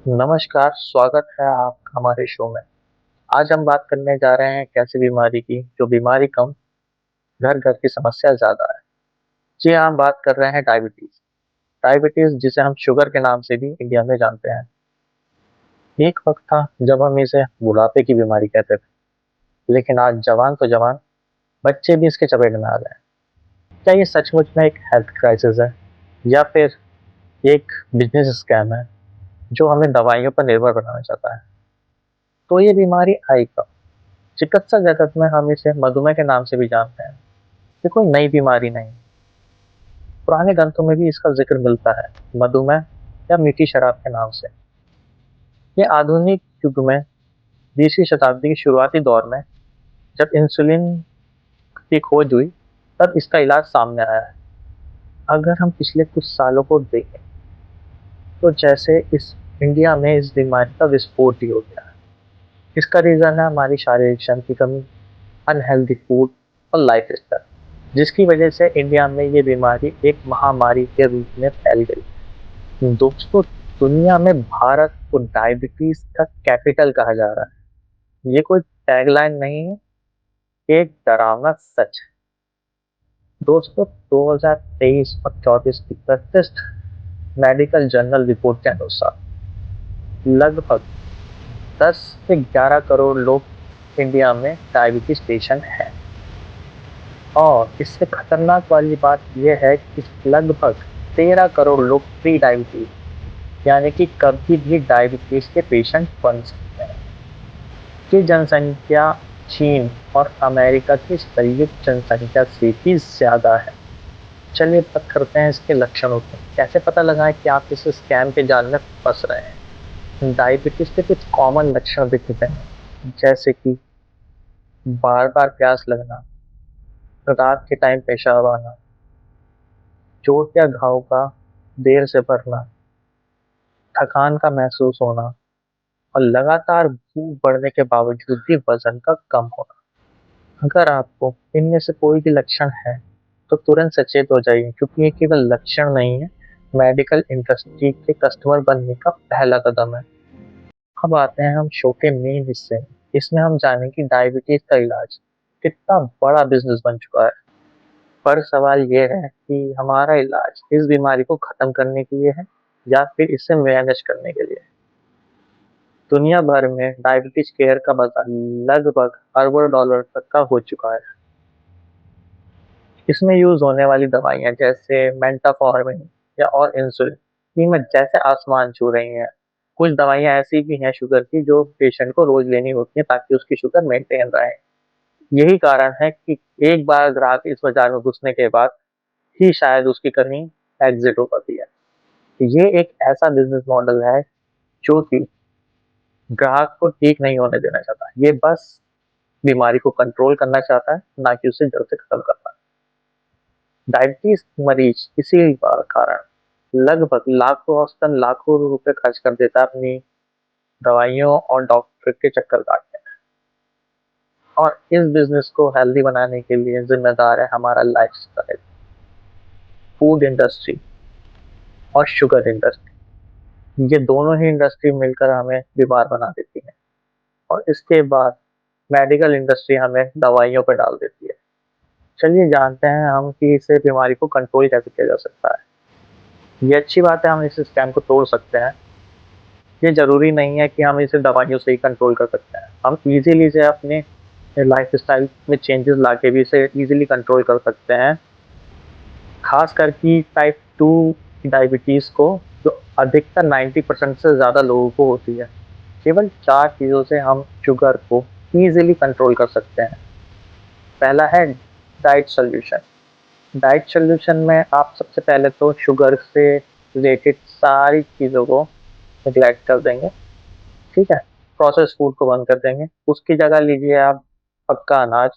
नमस्कार, स्वागत है आपका हमारे शो में। आज हम बात करने जा रहे हैं एक ऐसी बीमारी की, जो बीमारी कम, घर-घर की समस्या ज़्यादा है। जी हाँ, हम बात कर रहे हैं डायबिटीज़। डायबिटीज़ जिसे हम शुगर के नाम से भी इंडिया में जानते हैं। एक वक़्त था जब हम इसे बुढ़ापे की बीमारी कहते थे, लेकिन आज जवान तो जवान, बच्चे भी इसके चपेट में आ गए हैं। क्या ये सचमुच में एक हेल्थ क्राइसिस है या फिर एक बिज़नेस स्कैम है, जो हमें दवाइयों पर निर्भर बनाना चाहता है? तो ये बीमारी आई कब? चिकित्सा जगत में हम इसे मधुमेह के नाम से भी जानते हैं। ये कोई नई बीमारी नहीं, पुराने ग्रंथों में भी इसका जिक्र मिलता है, मधुमेह या मीठी शराब के नाम से। ये आधुनिक युग में 20वीं शताब्दी के शुरुआती दौर में जब इंसुलिन की खोज हुई, तब इसका इलाज सामने आया है। अगर हम पिछले कुछ सालों को देखें, तो जैसे इस इंडिया में इस बीमारी का विस्फोट ही हो गया है। इसका रीज़न है हमारी शारीरिक श्रम की कमी, अनहेल्दी फूड और लाइफ़स्टाइल, जिसकी वजह से इंडिया में ये बीमारी एक महामारी के रूप में फैल गई। दोस्तों, दुनिया में भारत को डायबिटीज का कैपिटल कहा जा रहा है। ये कोई टैगलाइन नहीं है, एक डरावना सच है। दोस्तों, 2023 और 24 की प्रतिष्ठित मेडिकल जर्नल रिपोर्ट के अनुसार लगभग 10 से 11 करोड़ लोग इंडिया में डायबिटीज पेशेंट हैं। और इससे खतरनाक वाली बात यह है कि लगभग 13 करोड़ लोग प्री डायबिटीज, यानी कि कभी भी डायबिटीज के पेशेंट बन सकते हैं। की जनसंख्या चीन और अमेरिका की संयुक्त जनसंख्या से भी ज़्यादा है। चलिए बात करते हैं इसके लक्षणों की। कैसे पता लगाएं कि आप इस स्कैम के जाल में फंस रहे हैं? डायबिटीज के कुछ कॉमन लक्षण दिखते हैं, जैसे कि बार-बार प्यास लगना, रात के टाइम पेशाब आना, चोट या घाव का देर से भरना, थकान का महसूस होना और लगातार भूख बढ़ने के बावजूद भी वजन का कम होना। अगर आपको इनमें से कोई भी लक्षण है, तो तुरंत सचेत हो जाइए, क्योंकि ये केवल लक्षण नहीं है, मेडिकल इंडस्ट्री के कस्टमर बनने का पहला कदम है। अब आते हैं हम शो के मेन हिस्से में। इसमें हम जानें कि डायबिटीज का इलाज कितना बड़ा बिजनेस बन चुका है। पर सवाल ये है कि हमारा इलाज इस बीमारी को खत्म करने के लिए है या फिर इसे मैनेज करने के लिए। दुनिया भर में डायबिटीज केयर का बाजार लगभग अरबों डॉलर तक का हो चुका है। इसमें यूज़ होने वाली दवाइयाँ जैसे मेंटाफॉर्मिन या और इंसुलिन, कीमत जैसे आसमान छू रही हैं। कुछ दवाइयाँ ऐसी भी हैं शुगर की, जो पेशेंट को रोज़ लेनी होती हैं ताकि उसकी शुगर मेंटेन रहे। यही कारण है कि एक बार ग्राहक इस बाज़ार में घुसने के बाद ही शायद उसकी कहीं एग्ज़िट हो पाती है। ये एक ऐसा बिज़नेस मॉडल है जो कि ग्राहक को ठीक नहीं होने देना चाहता। ये बस बीमारी को कंट्रोल करना चाहता है, ना कि उसे जड़ से खत्म करना। डायबिटीज मरीज इसी कारण लगभग लाखों औसतन लाखों रुपए खर्च कर देता है अपनी दवाइयों और डॉक्टर के चक्कर काटने में। और इस बिजनेस को हेल्दी बनाने के लिए जिम्मेदार है हमारा लाइफस्टाइल, फूड इंडस्ट्री और शुगर इंडस्ट्री। ये दोनों ही इंडस्ट्री मिलकर हमें बीमार बना देती है, और इसके बाद मेडिकल इंडस्ट्री हमें दवाइयों पर डाल देती है। चलिए जानते हैं हम कि इसे बीमारी को कंट्रोल कैसे किया जा सकता है। ये अच्छी बात है, हम इस स्कैम को तोड़ सकते हैं। ये ज़रूरी नहीं है कि हम इसे दवाइयों से ही कंट्रोल कर सकते हैं। हम ईज़िली इसे अपने लाइफ़स्टाइल में चेंजेस लाके भी इसे ईज़िली कंट्रोल कर सकते हैं। ख़ासकर कि टाइप 2 डायबिटीज़ को, जो अधिकतर 90% से ज़्यादा लोगों को होती है। केवल 4 चीज़ों से हम शुगर को ईज़िली कंट्रोल कर सकते हैं। पहला है डाइट सॉल्यूशन। डाइट सॉल्यूशन में आप सबसे पहले तो शुगर से रिलेटेड सारी चीज़ों को नेग्लेक्ट कर देंगे। ठीक है? प्रोसेस्ड फूड को बंद कर देंगे। उसकी जगह लीजिए आप पक्का अनाज,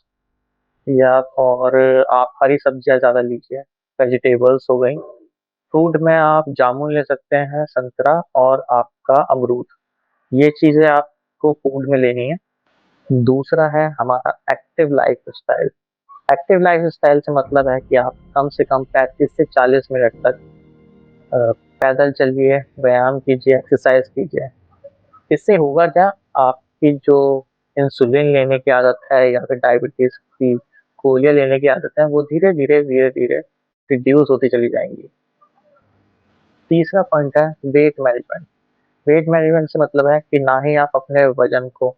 या और आप हरी सब्जियाँ ज़्यादा लीजिए, वेजिटेबल्स हो गई। फ्रूट में आप जामुन ले सकते हैं, संतरा और आपका अमरूद। ये चीज़ें आपको फूड में लेनी है। दूसरा है हमारा एक्टिव लाइफ़स्टाइल। एक्टिव लाइफ़स्टाइल से मतलब है कि आप कम से कम 35 से 40 मिनट तक पैदल चलिए, व्यायाम कीजिए, एक्सरसाइज़ कीजिए। इससे होगा क्या, आपकी जो इंसुलिन लेने की आदत है या फिर डायबिटीज़ की गोलियाँ लेने की आदत है, वो धीरे-धीरे, धीरे-धीरे रिड्यूस होती चली जाएँगी। तीसरा पॉइंट है वेट मैनेजमेंट। वेट मैनेजमेंट से मतलब है कि ना ही आप अपने वज़न को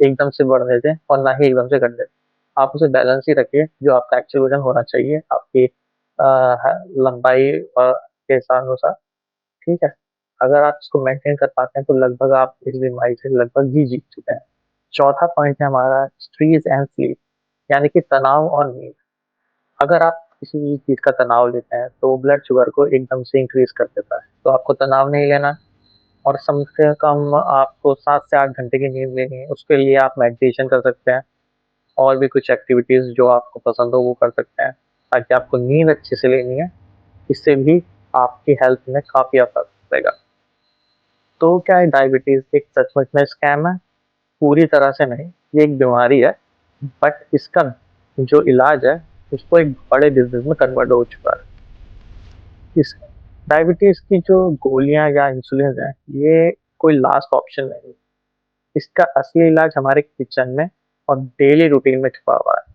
एकदम से बढ़ने दें और ना ही एकदम से घटने दें। आप उसे बैलेंस ही रखिए, जो आपका एक्चुअल वज़न होना चाहिए आपकी ह लंबाई के अनुसार, ठीक है? अगर आप इसको मेंटेन कर पाते हैं तो लगभग आप इस बीमारी से लगभग ही जीत चुके हैं। चौथा पॉइंट है हमारा स्ट्रेस एंड स्लीप, यानी कि तनाव और नींद। अगर आप किसी भी चीज़ का तनाव लेते हैं तो ब्लड शुगर को एकदम से इंक्रीज़ कर देता है। तो आपको तनाव नहीं लेना और कम से कम आपको 7 से 8 घंटे की नींद लेनी है। उसके लिए आप मेडिटेशन कर सकते हैं और भी कुछ एक्टिविटीज़ जो आपको पसंद हो वो कर सकते हैं, ताकि आपको नींद अच्छे से लेनी है। इससे भी आपकी हेल्थ में काफ़ी असर पड़ेगा। तो क्या है, डायबिटीज़ एक सचमुच में स्कैम है? पूरी तरह से नहीं, ये एक बीमारी है, बट इसका जो इलाज है, उसको एक बड़े बिज़नेस में कन्वर्ट हो चुका है। इस डायबिटीज़ की जो गोलियाँ या इंसुलिन है, ये कोई लास्ट ऑप्शन नहीं है। इसका असली इलाज हमारे किचन में और डेली रूटीन में छुपा हुआ है।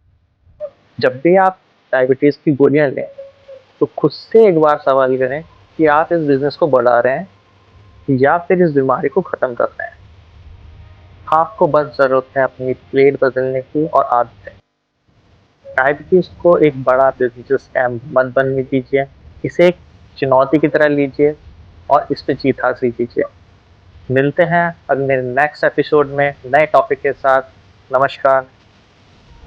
जब भी आप डायबिटीज़ की गोलियाँ लें, तो खुद से एक बार सवाल करें कि आप इस बिज़नेस को बढ़ा रहे हैं या फिर इस बीमारी को खत्म कर रहे हैं? आपको बस ज़रूरत है अपनी प्लेट बदलने की और आदतें। डायबिटीज़ को एक बड़ा बिज़नेस स्कैम मत बनने दीजिए। इसे एक चुनौती की तरह लीजिए और इस पे जीत हासिल कीजिए। मिलते हैं अगले नेक्स्ट एपिसोड में नए टॉपिक के साथ। नमस्कार।